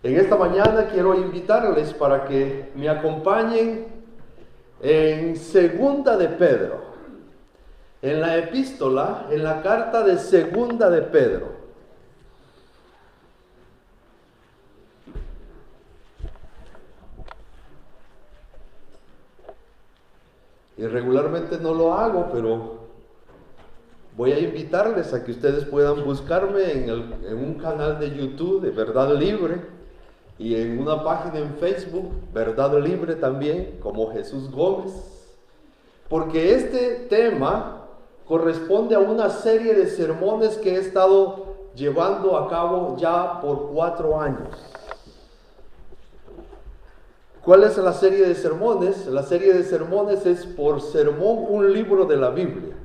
En esta mañana quiero invitarles para que me acompañen en Segunda de Pedro, en la epístola, en la carta de Segunda de Pedro. Y regularmente no lo hago, pero voy a invitarles a que ustedes puedan buscarme en un canal de YouTube de Verdad Libre y en una página en Facebook, Verdad Libre también, como Jesús Gómez, porque este tema corresponde a una serie de sermones que he estado llevando a cabo ya por 4 años. ¿Cuál es la serie de sermones? La serie de sermones es por sermón un libro de la Biblia.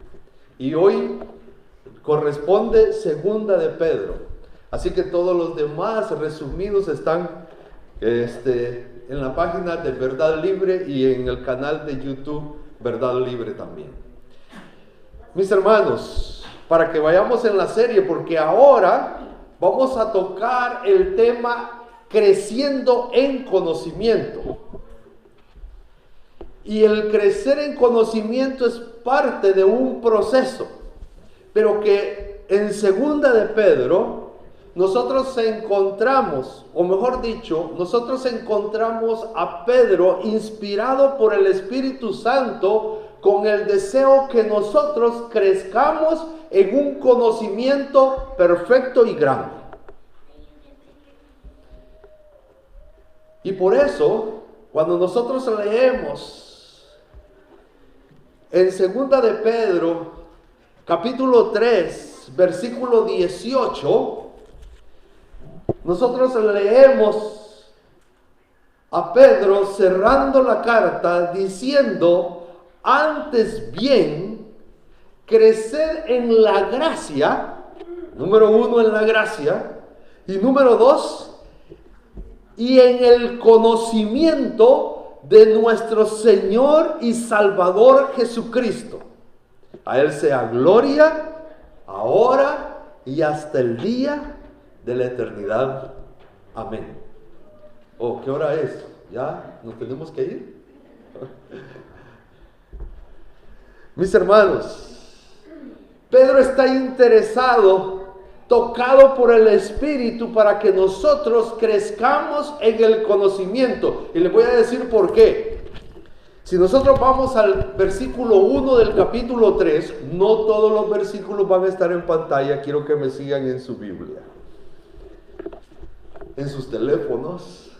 Y hoy corresponde Segunda de Pedro. Así que todos los demás resumidos están en la página de Verdad Libre y en el canal de YouTube Verdad Libre también. Mis hermanos, para que vayamos en la serie, porque ahora vamos a tocar el tema creciendo en conocimiento. Y el crecer en conocimiento es parte de un proceso, pero que en Segunda de Pedro nosotros encontramos, o mejor dicho, nosotros encontramos a Pedro inspirado por el Espíritu Santo con el deseo que nosotros crezcamos en un conocimiento perfecto y grande. Y por eso, cuando nosotros leemos en Segunda de Pedro, capítulo 3, versículo 18, nosotros leemos a Pedro cerrando la carta diciendo: antes bien, crecer en la gracia, número 1 en la gracia, y número 2, y en el conocimiento de nuestro Señor y Salvador Jesucristo. A Él sea gloria, ahora y hasta el día de la eternidad. Amén. Oh, ¿qué hora es? ¿Ya nos tenemos que ir? Mis hermanos, Pedro está interesado, tocado por el Espíritu, para que nosotros crezcamos en el conocimiento. Y les voy a decir por qué. Si nosotros vamos al versículo 1 del capítulo 3, no todos los versículos van a estar en pantalla, quiero que me sigan en su Biblia, en sus teléfonos.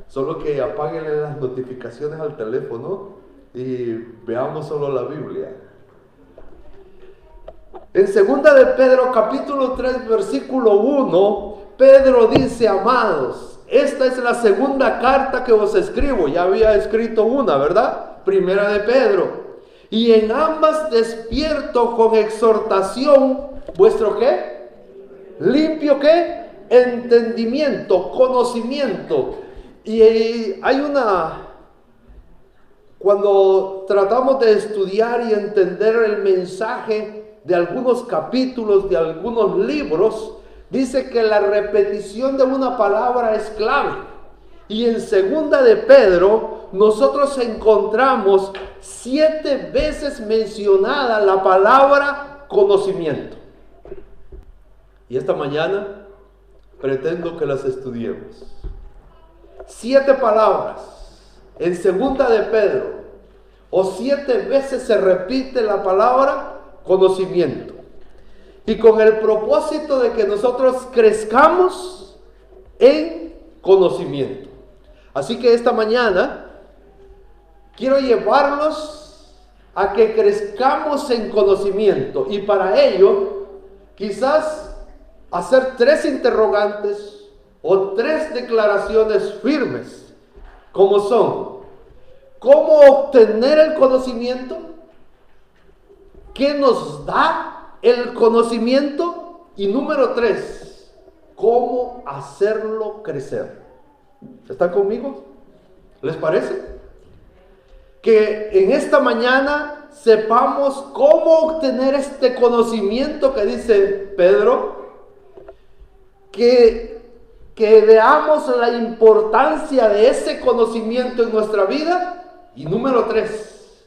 Solo que apáguenle las notificaciones al teléfono y veamos solo la Biblia. En Segunda de Pedro, capítulo 3, versículo 1, Pedro dice: amados, esta es la segunda carta que os escribo. Ya había escrito una, ¿verdad? Primera de Pedro. Y en ambas despierto con exhortación vuestro ¿qué? Limpio ¿qué? Entendimiento, conocimiento. Y hay cuando tratamos de estudiar y entender el mensaje de algunos capítulos, de algunos libros, dice que la repetición de una palabra es clave. Y en Segunda de Pedro nosotros encontramos 7 veces mencionada la palabra conocimiento. Y esta mañana pretendo que las estudiemos. 7 palabras en Segunda de Pedro, o 7 veces se repite la palabra conocimiento, y con el propósito de que nosotros crezcamos en conocimiento. Así que esta mañana quiero llevarlos a que crezcamos en conocimiento, y para ello quizás hacer 3 interrogantes o 3 declaraciones firmes, como son: ¿cómo obtener el conocimiento? ¿Qué nos da el conocimiento? Y número 3, ¿cómo hacerlo crecer? ¿Están conmigo? ¿Les parece? Que en esta mañana sepamos cómo obtener este conocimiento que dice Pedro, que que veamos la importancia de ese conocimiento en nuestra vida. Y número 3,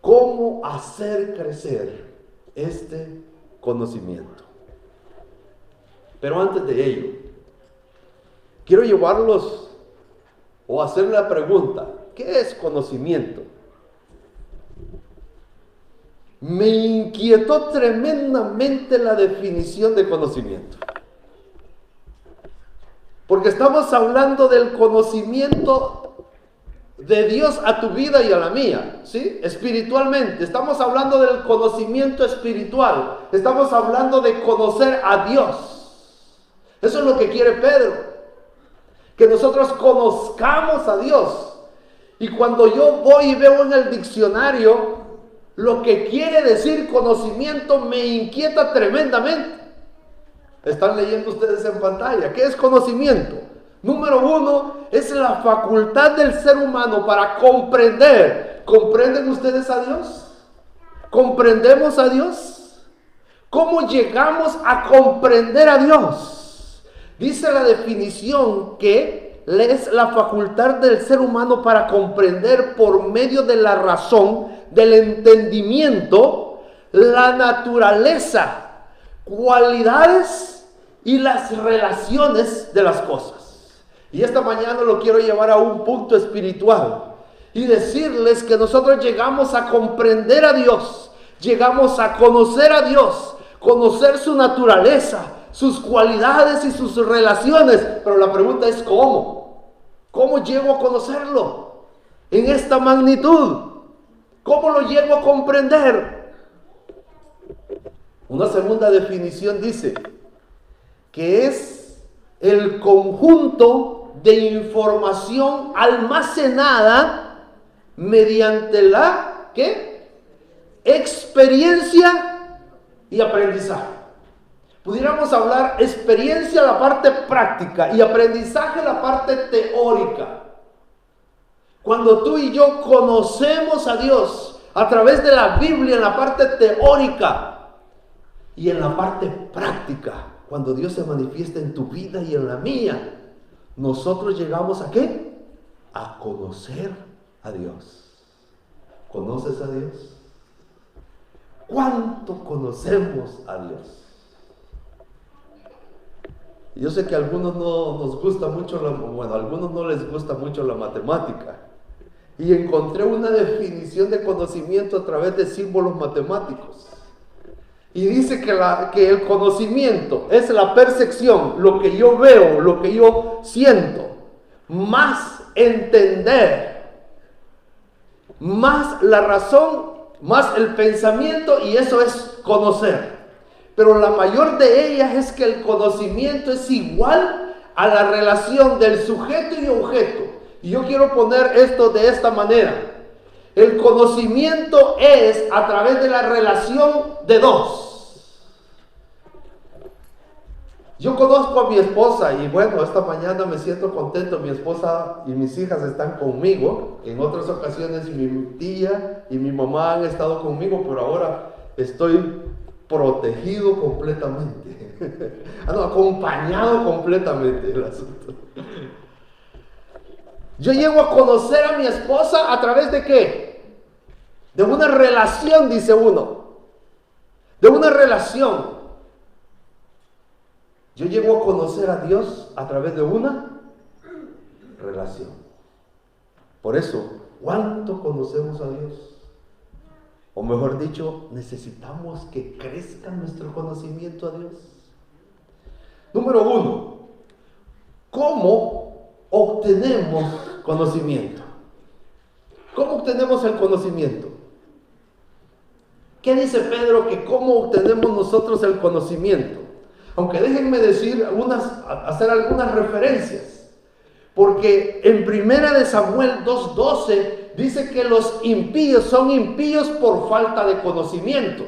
cómo hacer crecer este conocimiento. Pero antes de ello, quiero llevarlos o hacerle la pregunta: ¿qué es conocimiento? Me inquietó tremendamente la definición de conocimiento. Porque estamos hablando del conocimiento de Dios a tu vida y a la mía, ¿sí? Espiritualmente. Estamos hablando del conocimiento espiritual. Estamos hablando de conocer a Dios. Eso es lo que quiere Pedro. Que nosotros conozcamos a Dios. Y cuando yo voy y veo en el diccionario lo que quiere decir conocimiento, me inquieta tremendamente. Están leyendo ustedes en pantalla. ¿Qué es conocimiento? Número 1, es la facultad del ser humano para comprender. ¿Comprenden ustedes a Dios? ¿Comprendemos a Dios? ¿Cómo llegamos a comprender a Dios? Dice la definición que es la facultad del ser humano para comprender por medio de la razón, del entendimiento, la naturaleza, cualidades y las relaciones de las cosas. Y esta mañana lo quiero llevar a un punto espiritual y decirles que nosotros llegamos a comprender a Dios, llegamos a conocer a Dios, conocer su naturaleza, sus cualidades y sus relaciones. Pero la pregunta es ¿cómo? ¿Cómo llego a conocerlo en esta magnitud? ¿Cómo lo llego a comprender? Una segunda definición dice que es el conjunto de información almacenada mediante la ¿qué? Experiencia y aprendizaje. Pudiéramos hablar experiencia la parte práctica y aprendizaje la parte teórica. Cuando tú y yo conocemos a Dios a través de la Biblia en la parte teórica y en la parte práctica, cuando Dios se manifiesta en tu vida y en la mía, nosotros llegamos ¿a qué? A conocer a Dios. ¿Conoces a Dios? ¿Cuánto conocemos a Dios? Yo sé que a algunos no nos gusta mucho, a algunos no les gusta mucho la matemática. Y encontré una definición de conocimiento a través de símbolos matemáticos. Y dice que el conocimiento es la percepción, lo que yo veo, lo que yo siento, más entender, más la razón, más el pensamiento, y eso es conocer. Pero la mayor de ellas es que el conocimiento es igual a la relación del sujeto y objeto. Y yo quiero poner esto de esta manera. El conocimiento es a través de la relación de dos. Yo conozco a mi esposa y bueno, esta mañana me siento contento. Mi esposa y mis hijas están conmigo. En otras ocasiones mi tía y mi mamá han estado conmigo, pero ahora estoy protegido completamente. Acompañado completamente el asunto. Yo llego a conocer a mi esposa a través de ¿qué? De una relación, dice uno. De una relación. Yo llego a conocer a Dios a través de una relación. Por eso, ¿cuánto conocemos a Dios? O mejor dicho, necesitamos que crezca nuestro conocimiento a Dios. Número 1, ¿cómo obtenemos conocimiento? ¿Cómo obtenemos el conocimiento? ¿Qué dice Pedro que cómo obtenemos nosotros el conocimiento? Aunque déjenme hacer algunas referencias. Porque en 1 Samuel 2:12 dice que los impíos son impíos por falta de conocimiento.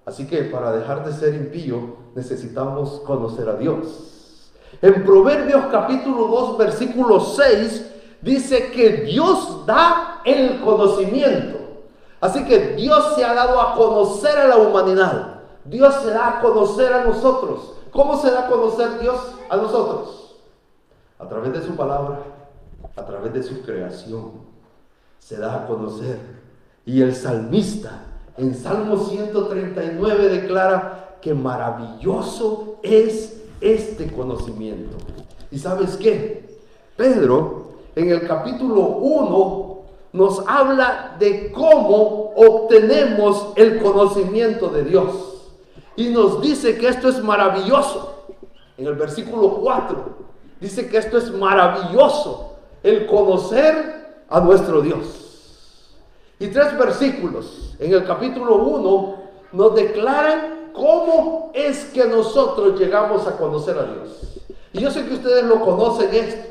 Así que para dejar de ser impío necesitamos conocer a Dios. En Proverbios capítulo 2 versículo 6 dice que Dios da el conocimiento. Así que Dios se ha dado a conocer a la humanidad. Dios se da a conocer a nosotros. ¿Cómo se da a conocer Dios a nosotros? A través de su palabra, a través de su creación. Se da a conocer. Y el salmista en Salmo 139 declara que maravilloso es este conocimiento. ¿Y sabes qué? Pedro en el capítulo 1 nos habla de cómo obtenemos el conocimiento de Dios. Y nos dice que esto es maravilloso. En el versículo 4 dice que esto es maravilloso, el conocer a nuestro Dios. Y 3 versículos en el capítulo 1 nos declaran cómo es que nosotros llegamos a conocer a Dios. Y yo sé que ustedes lo conocen esto,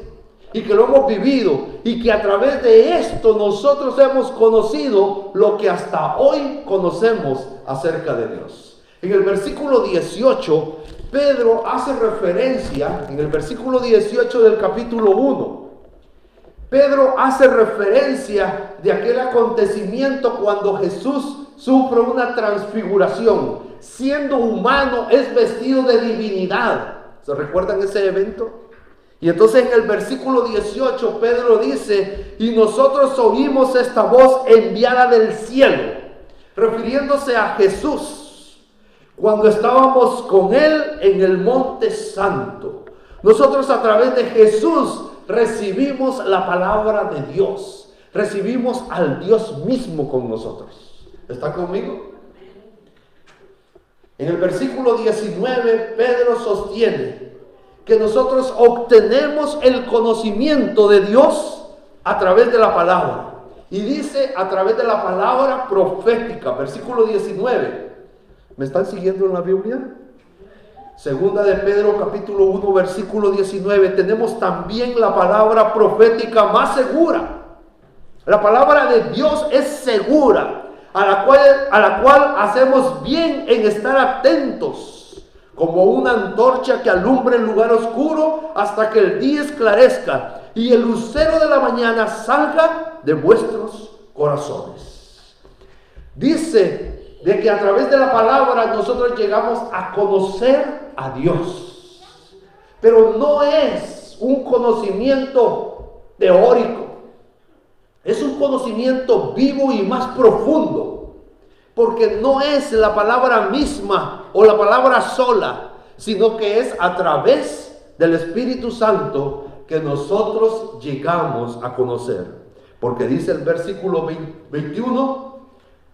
y que lo hemos vivido, y que a través de esto nosotros hemos conocido lo que hasta hoy conocemos acerca de Dios. En el versículo 18, Pedro hace referencia, en el versículo 18 del capítulo 1, Pedro hace referencia de aquel acontecimiento cuando Jesús sufre una transfiguración. Siendo humano, es vestido de divinidad. ¿Se recuerdan ese evento? Y entonces en el versículo 18, Pedro dice, y nosotros oímos esta voz enviada del cielo, refiriéndose a Jesús, cuando estábamos con Él en el Monte Santo. Nosotros a través de Jesús recibimos la palabra de Dios. Recibimos al Dios mismo con nosotros. ¿Está conmigo? En el versículo 19, Pedro sostiene que nosotros obtenemos el conocimiento de Dios a través de la palabra. Y dice a través de la palabra profética. Versículo 19. ¿Me están siguiendo en la Biblia? Segunda de Pedro capítulo 1 versículo 19. Tenemos también la palabra profética más segura. La palabra de Dios es segura, a la cual hacemos bien en estar atentos, como una antorcha que alumbra el lugar oscuro hasta que el día esclarezca y el lucero de la mañana salga de vuestros corazones. Dice de que a través de la palabra nosotros llegamos a conocer a Dios. Pero no es un conocimiento teórico. Es un conocimiento vivo y más profundo. Porque no es la palabra misma o la palabra sola, sino que es a través del Espíritu Santo que nosotros llegamos a conocer. Porque dice el versículo 21,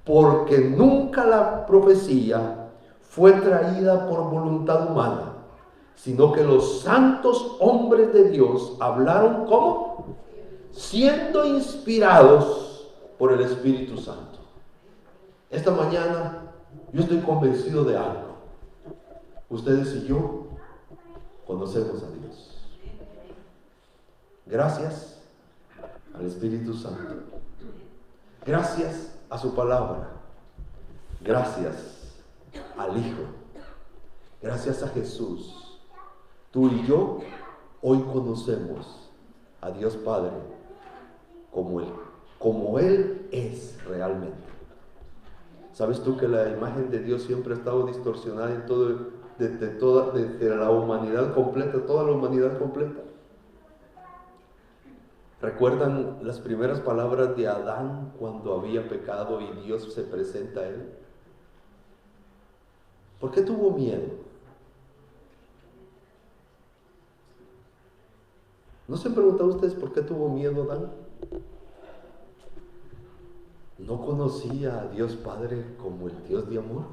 porque nunca la profecía fue traída por voluntad humana, sino que los santos hombres de Dios hablaron ¿cómo? Siendo inspirados por el Espíritu Santo. Esta mañana yo estoy convencido de algo. Ustedes y yo conocemos a Dios. Gracias al Espíritu Santo. Gracias a su palabra. Gracias al Hijo. Gracias a Jesús. Tú y yo hoy conocemos a Dios Padre como Él es realmente. ¿Sabes tú que la imagen de Dios siempre ha estado distorsionada en desde la humanidad completa, toda la humanidad completa? ¿Recuerdan las primeras palabras de Adán cuando había pecado y Dios se presenta a él? ¿Por qué tuvo miedo? ¿No se han preguntado ustedes por qué tuvo miedo Adán? ¿No conocía a Dios Padre como el Dios de amor?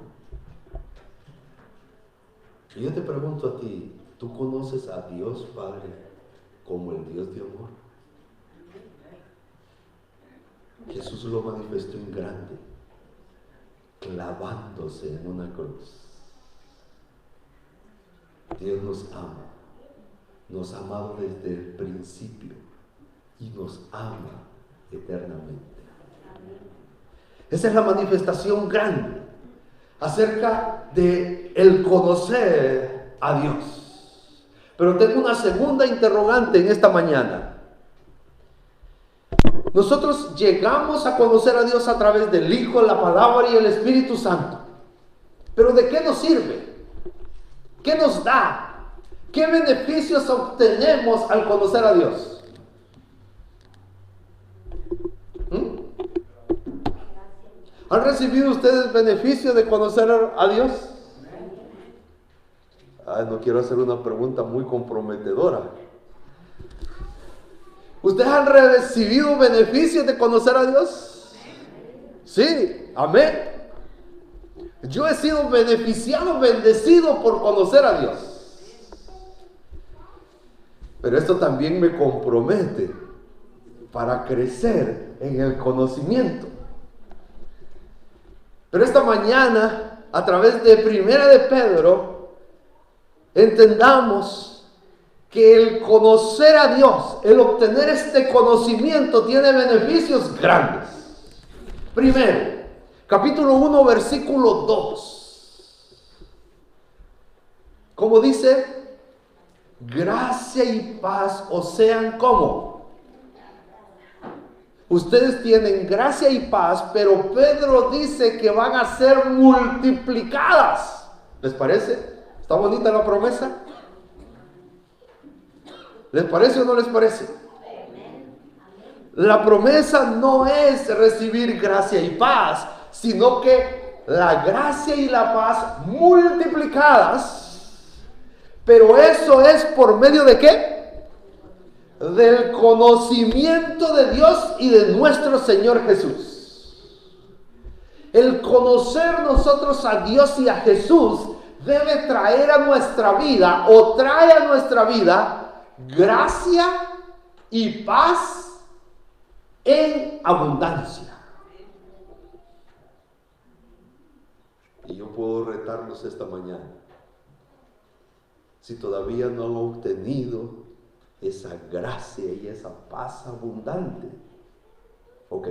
Y yo te pregunto a ti, ¿tú conoces a Dios Padre como el Dios de amor? Jesús lo manifestó en grande, clavándose en una cruz. Dios nos ha amado desde el principio y nos ama eternamente. Esa es la manifestación grande acerca de el conocer a Dios. Pero tengo una segunda interrogante en esta mañana. Nosotros llegamos a conocer a Dios a través del Hijo, la palabra y el Espíritu Santo. ¿Pero de qué nos sirve? ¿Qué nos da? ¿Qué beneficios obtenemos al conocer a Dios? ¿Han recibido ustedes beneficio de conocer a Dios? No quiero hacer una pregunta muy comprometedora. ¿Ustedes han recibido beneficios de conocer a Dios? Sí, amén. Yo he sido beneficiado, bendecido por conocer a Dios. Pero esto también me compromete para crecer en el conocimiento. Pero esta mañana, a través de Primera de Pedro, entendamos que el conocer a Dios, el obtener este conocimiento, tiene beneficios grandes. Primero, capítulo 1, versículo 2. Como dice, gracia y paz os sean como. Ustedes tienen gracia y paz, pero Pedro dice que van a ser multiplicadas. ¿Les parece? ¿Está bonita la promesa? ¿Les parece o no les parece? La promesa no es recibir gracia y paz, sino que la gracia y la paz multiplicadas. Pero eso es por medio de ¿qué? Del conocimiento de Dios y de nuestro Señor Jesús. El conocer nosotros a Dios y a Jesús debe traer a nuestra vida, o trae a nuestra vida, gracia y paz en abundancia. Y yo puedo retarlos esta mañana. Si todavía no han obtenido esa gracia y esa paz abundante, ok,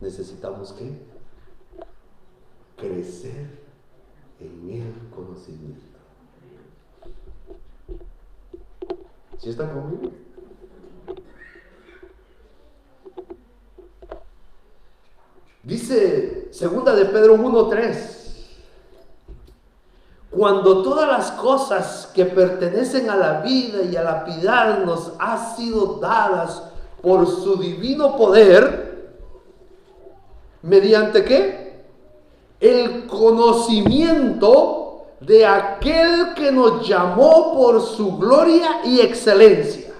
necesitamos ¿qué? Crecer en el conocimiento. ¿Sí están conmigo? Dice 2 de Pedro 1:3. Cuando todas las cosas que pertenecen a la vida y a la piedad nos han sido dadas por su divino poder, ¿mediante qué? El conocimiento de aquel que nos llamó por su gloria y excelencia.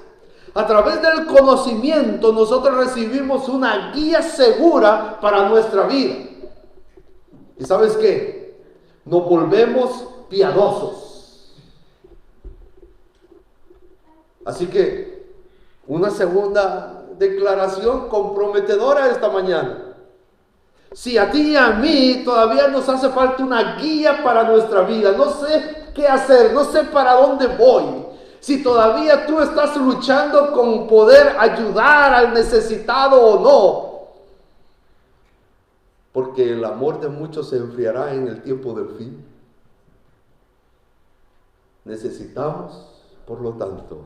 A través del conocimiento nosotros recibimos una guía segura para nuestra vida. ¿Y sabes qué? Nos volvemos piadosos. Así que una segunda declaración comprometedora esta mañana. Si a ti y a mí todavía nos hace falta una guía para nuestra vida, no sé qué hacer, no sé para dónde voy. Si todavía tú estás luchando con poder ayudar al necesitado o no, porque el amor de muchos se enfriará en el tiempo del fin. Necesitamos, por lo tanto,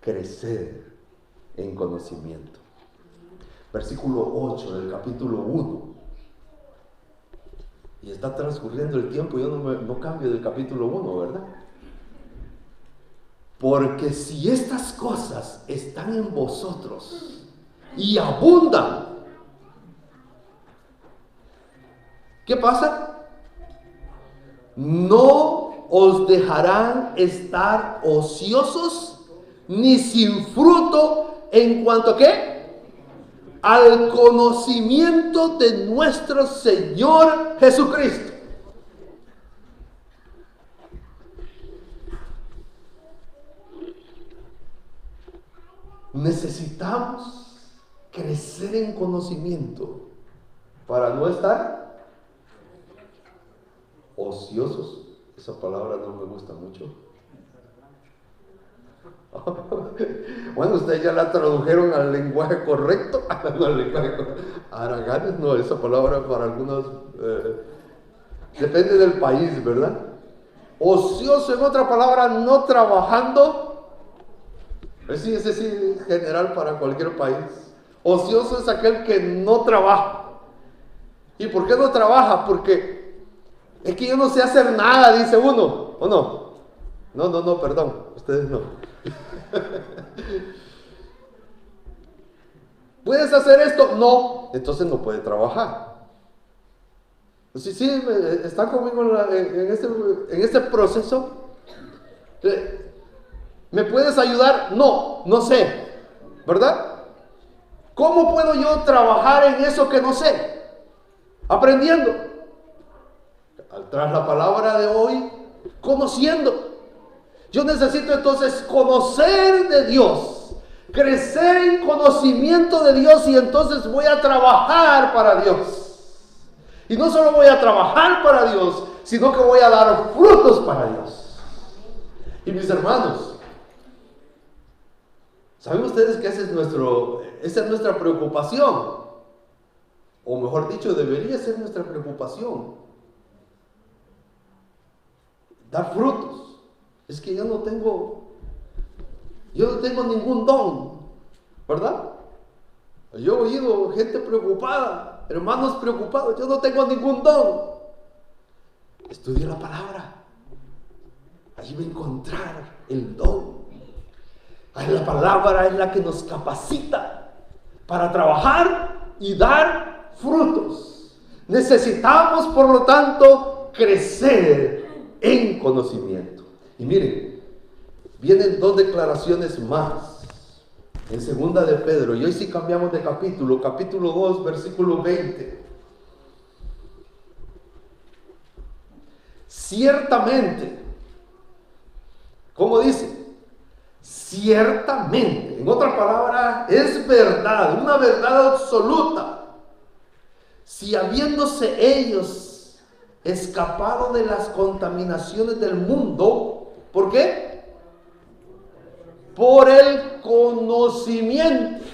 crecer en conocimiento. Versículo 8 del capítulo 1. Y está transcurriendo el tiempo, yo no cambio del capítulo 1, ¿verdad? Porque si estas cosas están en vosotros y abundan, ¿qué pasa? No os dejarán estar ociosos ni sin fruto en cuanto a ¿qué? Al conocimiento de nuestro Señor Jesucristo. Necesitamos crecer en conocimiento para no estar ociosos. Esa palabra no me gusta mucho. Bueno, ustedes ya la tradujeron al lenguaje correcto. No, al lenguaje correcto. Haraganes, no, esa palabra para algunos depende del país, ¿verdad? Ocioso, en otra palabra, no trabajando. Ese sí es general para cualquier país. Ocioso es aquel que no trabaja. ¿Y por qué no trabaja? Porque Es que yo no sé hacer nada, dice uno, ¿o no? No, perdón, ustedes no. ¿Puedes hacer esto? No, entonces no puede trabajar. Sí, está conmigo en este proceso. ¿Me puedes ayudar? No sé, ¿verdad? ¿Cómo puedo yo trabajar en eso que no sé? Aprendiendo. Tras la palabra de hoy, conociendo. Yo necesito entonces conocer de Dios, crecer en conocimiento de Dios, y entonces voy a trabajar para Dios. Y no solo voy a trabajar para Dios, sino que voy a dar frutos para Dios. Y mis hermanos, ¿saben ustedes que esa es nuestra preocupación? O mejor dicho, debería ser nuestra preocupación. Dar frutos. Es que yo no tengo ningún don, ¿verdad? Yo he oído gente preocupada, hermanos preocupados. Yo no tengo ningún don. Estudia la palabra. Allí va a encontrar el don. La palabra es la que nos capacita para trabajar y dar frutos. Necesitamos, por lo tanto, crecer en conocimiento. Y miren, vienen dos declaraciones más en segunda de Pedro, y hoy sí cambiamos de capítulo 2, versículo 20. Ciertamente, ¿cómo dice? Ciertamente, en otra palabra, es verdad, una verdad absoluta. Si habiéndose ellos escapado de las contaminaciones del mundo, ¿por qué? Por el conocimiento.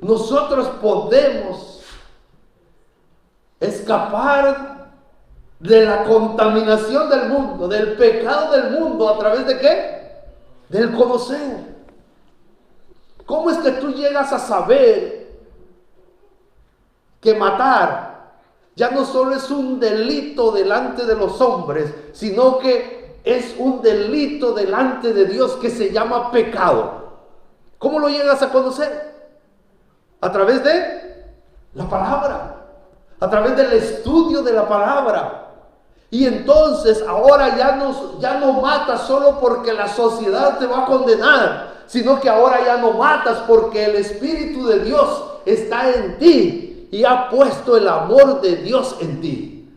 Nosotros podemos escapar de la contaminación del mundo, del pecado del mundo, ¿a través de qué? Del conocer. ¿Cómo es que tú llegas a saber que matar ya no solo es un delito delante de los hombres, sino que es un delito delante de Dios que se llama pecado? ¿Cómo lo llegas a conocer? A través de la palabra, a través del estudio de la palabra. Y entonces ahora ya no matas solo porque la sociedad te va a condenar, sino que ahora ya no matas porque el Espíritu de Dios está en ti y ha puesto el amor de Dios en ti.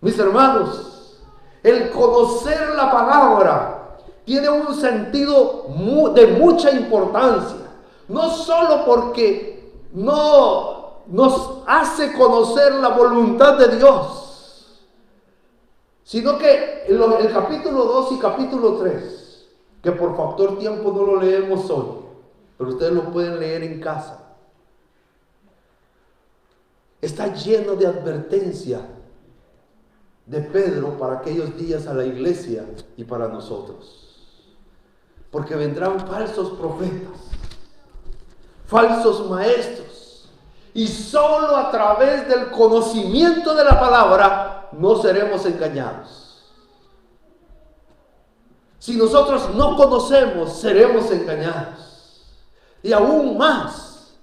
Mis hermanos, el conocer la palabra tiene un sentido de mucha importancia, no solo porque nos hace conocer la voluntad de Dios, sino que el capítulo 2 y capítulo 3, que por factor tiempo no lo leemos hoy, pero ustedes lo pueden leer en casa, está lleno de advertencia de Pedro para aquellos días a la iglesia y para nosotros. Porque vendrán falsos profetas, falsos maestros, y solo a través del conocimiento de la palabra no seremos engañados. Si nosotros no conocemos, seremos engañados. Y aún más,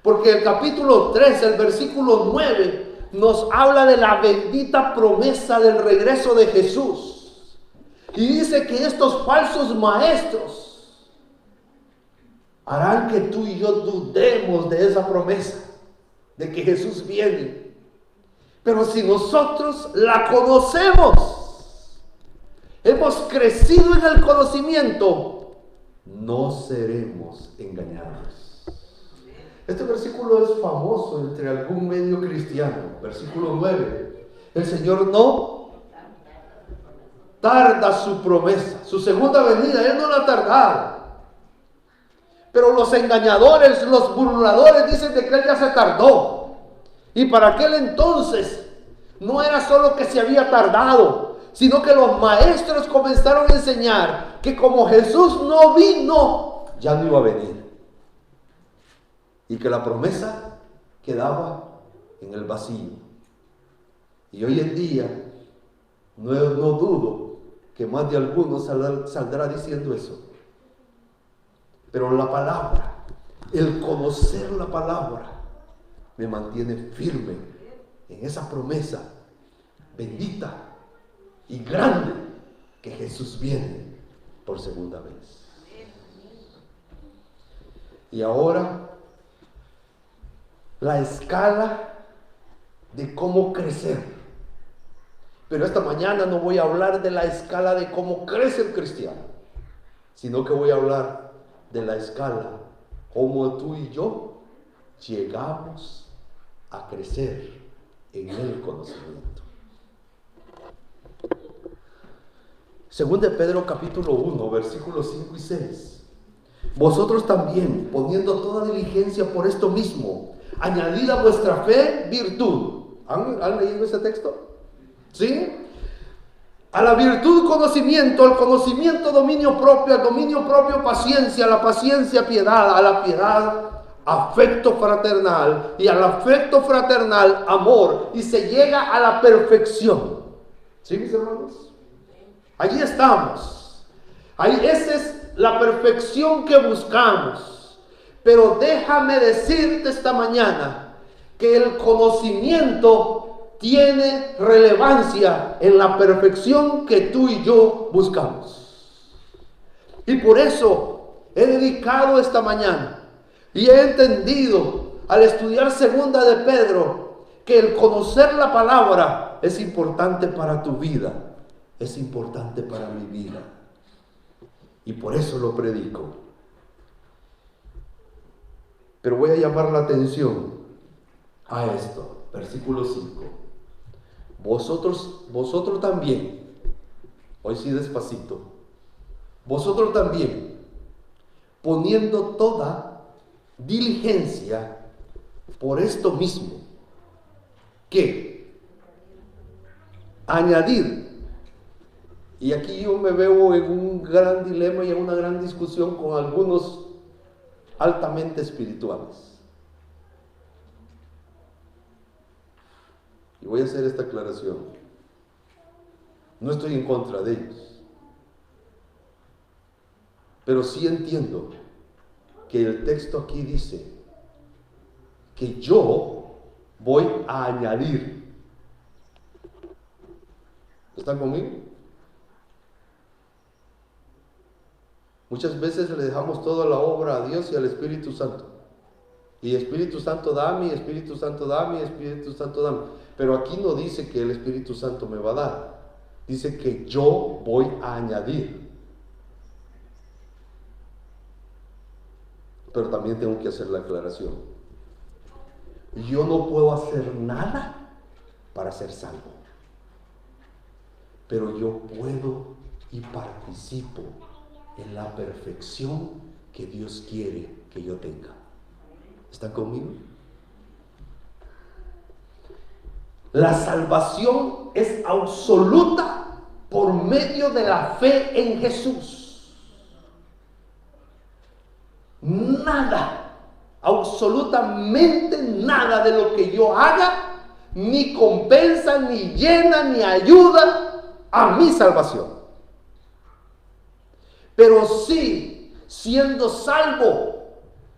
porque el capítulo 3, el versículo 9, nos habla de la bendita promesa del regreso de Jesús. Y dice que estos falsos maestros harán que tú y yo dudemos de esa promesa, de que Jesús viene. Pero si nosotros la conocemos, hemos crecido en el conocimiento, no seremos engañados. Este versículo es famoso entre algún medio cristiano. Versículo 9. El Señor no tarda su promesa, su segunda venida. Él no la ha tardado. Pero los engañadores, los burladores dicen de que Él ya se tardó. Y para aquel entonces no era solo que se había tardado, sino que los maestros comenzaron a enseñar que como Jesús no vino, ya no iba a venir. y que la promesa quedaba en el vacío. Y hoy en día no dudo que más de alguno saldrá diciendo eso. Pero la palabra, el conocer la palabra, me mantiene firme en esa promesa bendita y grande que Jesús viene por segunda vez. Y ahora, la escala de cómo crecer. Pero esta mañana no voy a hablar de la escala de cómo crece el cristiano, sino que voy a hablar de la escala cómo tú y yo llegamos a crecer en el conocimiento. Según de Pedro capítulo 1, versículos 5 y 6. Vosotros también, poniendo toda diligencia por esto mismo, añadid a vuestra fe virtud. ¿Han leído ese texto? ¿Sí? A la virtud conocimiento, al conocimiento dominio propio, al dominio propio paciencia, a la paciencia piedad, a la piedad afecto fraternal y al afecto fraternal amor, y se llega a la perfección. ¿Sí, mis hermanos? Allí estamos. Ahí, esa es la perfección que buscamos. Pero déjame decirte esta mañana que el conocimiento tiene relevancia en la perfección que tú y yo buscamos. Y por eso he dedicado esta mañana y he entendido al estudiar segunda de Pedro que el conocer la palabra es importante para tu vida, es importante para mi vida. Y por eso lo predico. Pero voy a llamar la atención a esto, versículo 5. Vosotros también, hoy sí despacito, vosotros también, poniendo toda diligencia por esto mismo, que añadir, y aquí yo me veo en un gran dilema y en una gran discusión con algunos altamente espirituales. Y voy a hacer esta aclaración. No estoy en contra de ellos, pero sí entiendo que el texto aquí dice que yo voy a añadir. ¿Están conmigo? Muchas veces le dejamos toda la obra a Dios y al Espíritu Santo. Y Espíritu Santo dame, Espíritu Santo dame, Espíritu Santo dame. Pero aquí no dice que el Espíritu Santo me va a dar. Dice que yo voy a añadir. Pero también tengo que hacer la aclaración. Yo no puedo hacer nada para ser salvo. Pero yo puedo y participo en la perfección que Dios quiere que yo tenga. ¿Están conmigo? La salvación es absoluta por medio de la fe en Jesús. Nada, absolutamente nada de lo que yo haga ni compensa, ni llena, ni ayuda a mi salvación. Pero sí, siendo salvo,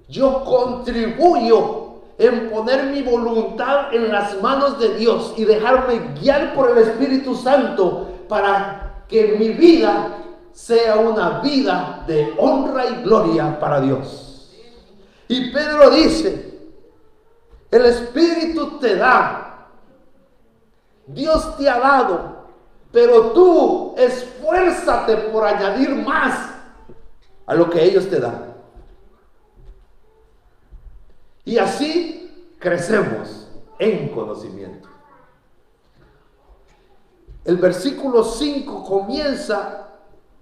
yo contribuyo en poner mi voluntad en las manos de Dios y dejarme guiar por el Espíritu Santo para que mi vida sea una vida de honra y gloria para Dios. Y Pedro dice, el Espíritu te da, Dios te ha dado, pero tú esfuérzate por añadir más a lo que ellos te dan. Y así crecemos en conocimiento. El versículo 5 comienza: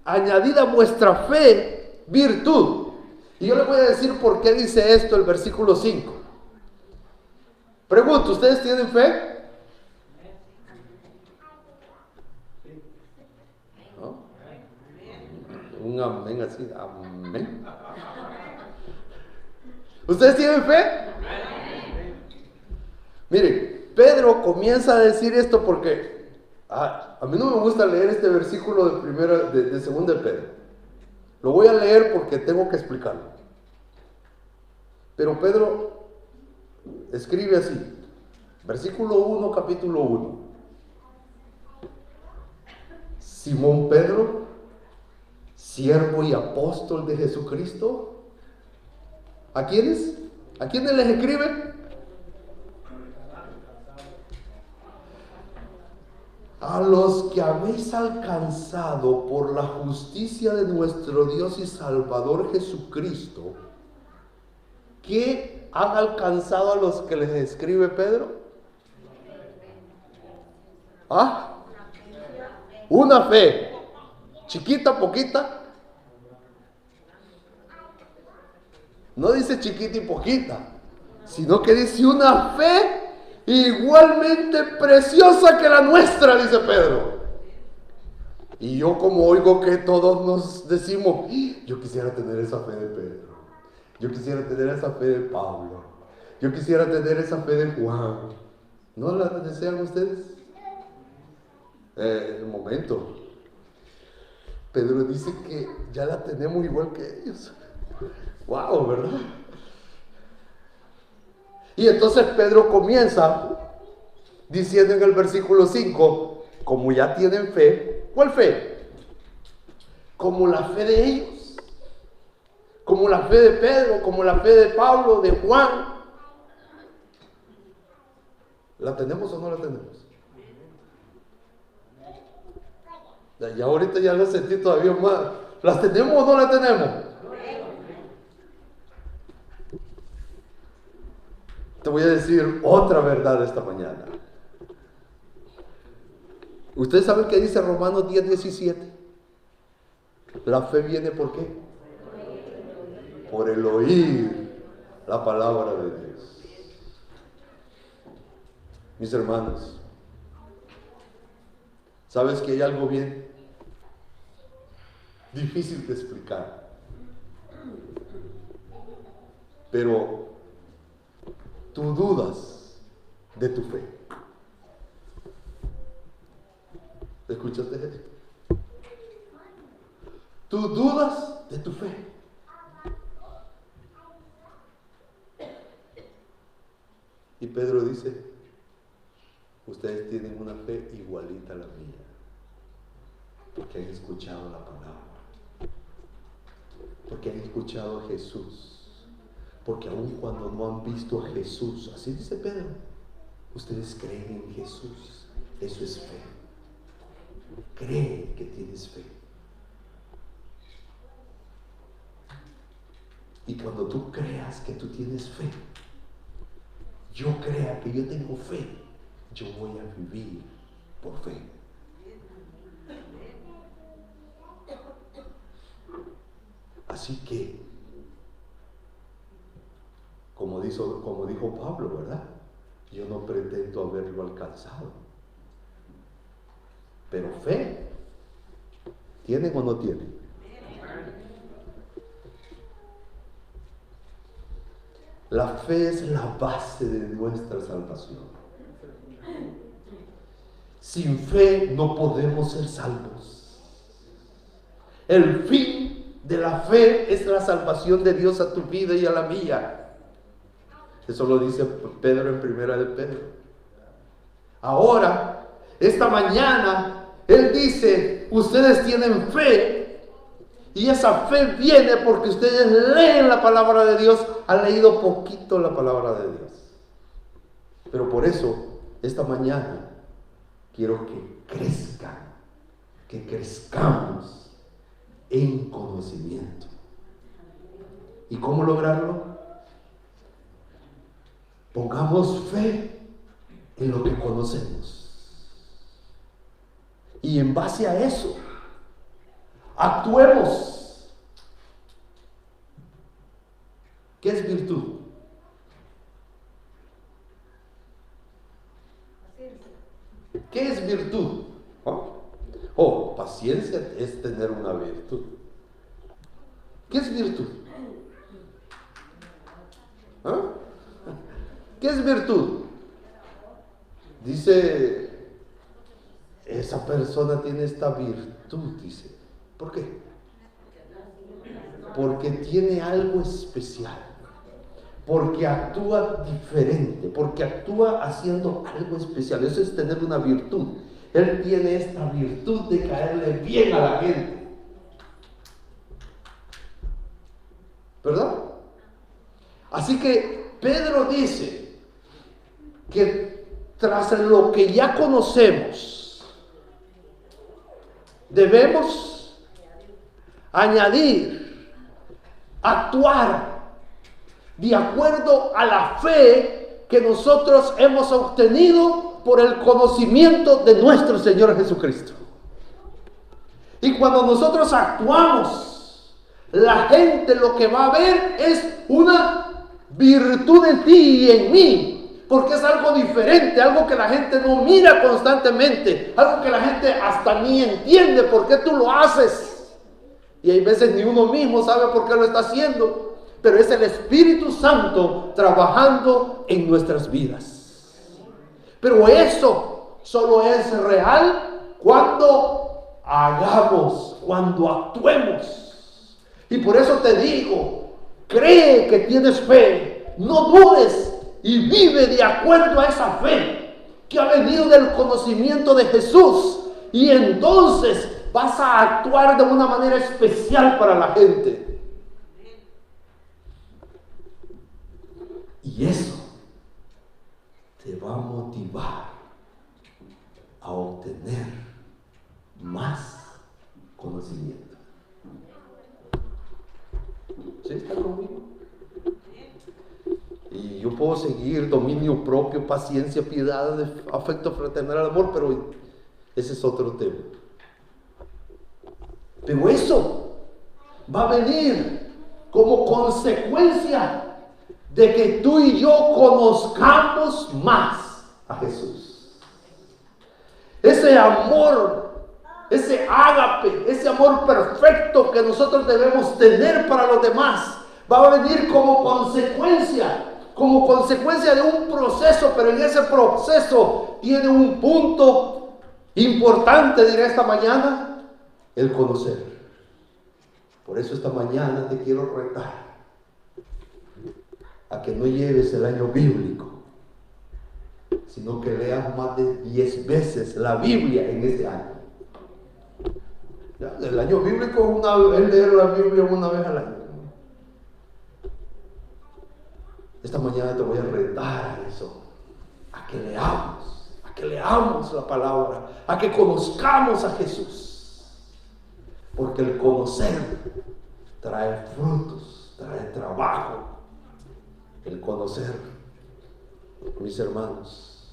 añadid a vuestra fe virtud. Y yo le voy a decir por qué dice esto el versículo 5. Pregunto, ¿ustedes tienen fe? ¿No? Un amén así, amén. ¿Ustedes tienen fe? Miren, Pedro comienza a decir esto porque a mí no me gusta leer este versículo de segunda de Pedro. Lo voy a leer porque tengo que explicarlo. Pero Pedro escribe así, versículo 1, capítulo 1. Simón Pedro, siervo y apóstol de Jesucristo. ¿A quiénes? ¿A quiénes les escribe? A los que habéis alcanzado por la justicia de nuestro Dios y Salvador Jesucristo. ¿Qué han alcanzado a los que les escribe Pedro? ¿Ah? Una fe. Chiquita, poquita. No dice chiquita y poquita, sino que dice una fe igualmente preciosa que la nuestra, dice Pedro. Y yo como oigo que todos nos decimos, yo quisiera tener esa fe de Pedro, yo quisiera tener esa fe de Pablo, yo quisiera tener esa fe de Juan. ¿No la desean ustedes? Un momento. Pedro dice que ya la tenemos igual que ellos. Wow, ¿verdad? Y entonces Pedro comienza diciendo en el versículo 5, como ya tienen fe. ¿Cuál fe? Como la fe de ellos, como la fe de Pedro, como la fe de Pablo, de Juan. ¿La tenemos o no la tenemos? Y ahorita ya la sentí todavía más. ¿Las tenemos o no las tenemos? Te voy a decir otra verdad esta mañana. ¿Ustedes saben qué dice Romanos 10:17? La fe viene ¿por qué? Por el oír la palabra de Dios. Mis hermanos, ¿sabes que hay algo bien difícil de explicar? Pero tú dudas de tu fe. ¿Escuchaste eso? Tú dudas de tu fe. Y Pedro dice, ustedes tienen una fe igualita a la mía, porque han escuchado la palabra, porque han escuchado a Jesús. Porque aun cuando no han visto a Jesús, así dice Pedro, ustedes creen en Jesús. Eso es fe. Cree que tienes fe. Y cuando tú creas que tú tienes fe, yo crea que yo tengo fe, yo voy a vivir por fe. Así que como dijo Pablo, ¿verdad? Yo no pretendo haberlo alcanzado. Pero fe, ¿tienen o no tienen? La fe es la base de nuestra salvación. Sin fe no podemos ser salvos. El fin de la fe es la salvación de Dios a tu vida y a la mía. Eso lo dice Pedro en primera de Pedro. Ahora, esta mañana, él dice, ustedes tienen fe, y esa fe viene porque ustedes leen la palabra de Dios, han leído poquito la palabra de Dios. Pero por eso, esta mañana, quiero que crezcan, que crezcamos en conocimiento. ¿Y cómo lograrlo? Pongamos fe en lo que conocemos. Y en base a eso, actuemos. ¿Qué es virtud? ¿Qué es virtud? Paciencia es tener una virtud. ¿Qué es virtud? ¿Qué es virtud? Dice, esa persona tiene esta virtud, dice. ¿Por qué? Porque tiene algo especial. Porque actúa diferente, porque actúa haciendo algo especial. Eso es tener una virtud. Él tiene esta virtud de caerle bien a la gente. ¿Verdad? Así que Pedro dice que tras lo que ya conocemos, debemos añadir, actuar de acuerdo a la fe que nosotros hemos obtenido por el conocimiento de nuestro Señor Jesucristo. Y cuando nosotros actuamos, la gente lo que va a ver es una virtud en ti y en mí, porque es algo diferente, algo que la gente no mira constantemente, algo que la gente hasta ni entiende por qué tú lo haces. Y hay veces ni uno mismo sabe por qué lo está haciendo. Pero es el Espíritu Santo trabajando en nuestras vidas. Pero eso solo es real cuando hagamos, cuando actuemos. Y por eso te digo, cree que tienes fe, no dudes y vive de acuerdo a esa fe que ha venido del conocimiento de Jesús. Y entonces vas a actuar de una manera especial para la gente. Y eso te va a motivar a obtener más conocimiento. ¿Sí está conmigo? Y yo puedo seguir dominio propio, paciencia, piedad, afecto fraternal, amor, pero ese es otro tema. Pero eso va a venir como consecuencia de que tú y yo conozcamos más a Jesús. Ese amor, ese ágape, ese amor perfecto que nosotros debemos tener para los demás, va a venir como consecuencia de un proceso, pero en ese proceso tiene un punto importante, diré esta mañana, el conocer. Por eso esta mañana te quiero retar a que no lleves el año bíblico, sino que leas más de 10 veces la Biblia en este año. Ya, el año bíblico es leer la Biblia una vez al año. Esta mañana te voy a retar a eso, a que leamos la palabra, a que conozcamos a Jesús, porque el conocer trae frutos, trae trabajo. El conocer, mis hermanos,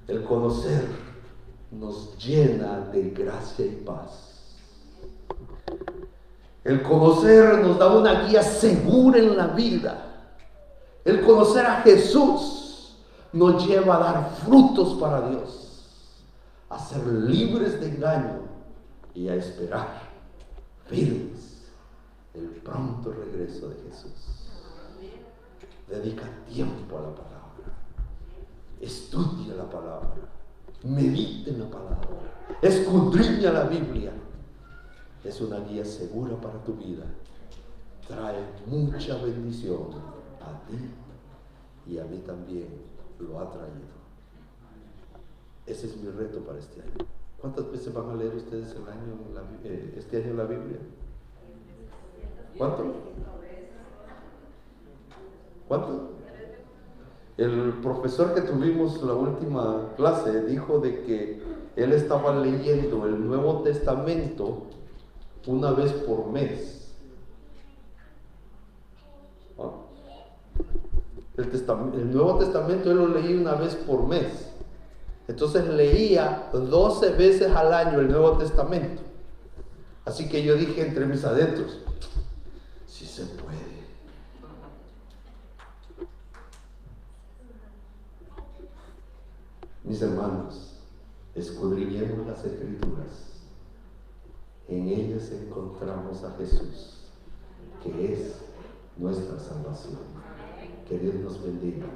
el conocer nos llena de gracia y paz. El conocer nos da una guía segura en la vida. El conocer a Jesús nos lleva a dar frutos para Dios, a ser libres de engaño y a esperar firmes el pronto regreso de Jesús. Dedica tiempo a la palabra, estudia la palabra, medita en la palabra, escudriña la Biblia. Es una guía segura para tu vida, trae mucha bendición a ti y a mí también lo ha traído. Ese es mi reto para este año. ¿Cuántas veces van a leer ustedes este año la Biblia? ¿Cuánto? ¿Cuánto? El profesor que tuvimos la última clase dijo de que él estaba leyendo el Nuevo Testamento una vez por mes. El Nuevo Testamento él lo leía una vez por mes. Entonces leía 12 veces al año el Nuevo Testamento. Así que yo dije entre mis adentros, si se puede. Mis hermanos, escudriñemos las Escrituras. En ellas encontramos a Jesús, que es nuestra salvación. Que Dios nos bendiga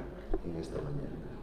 en esta mañana.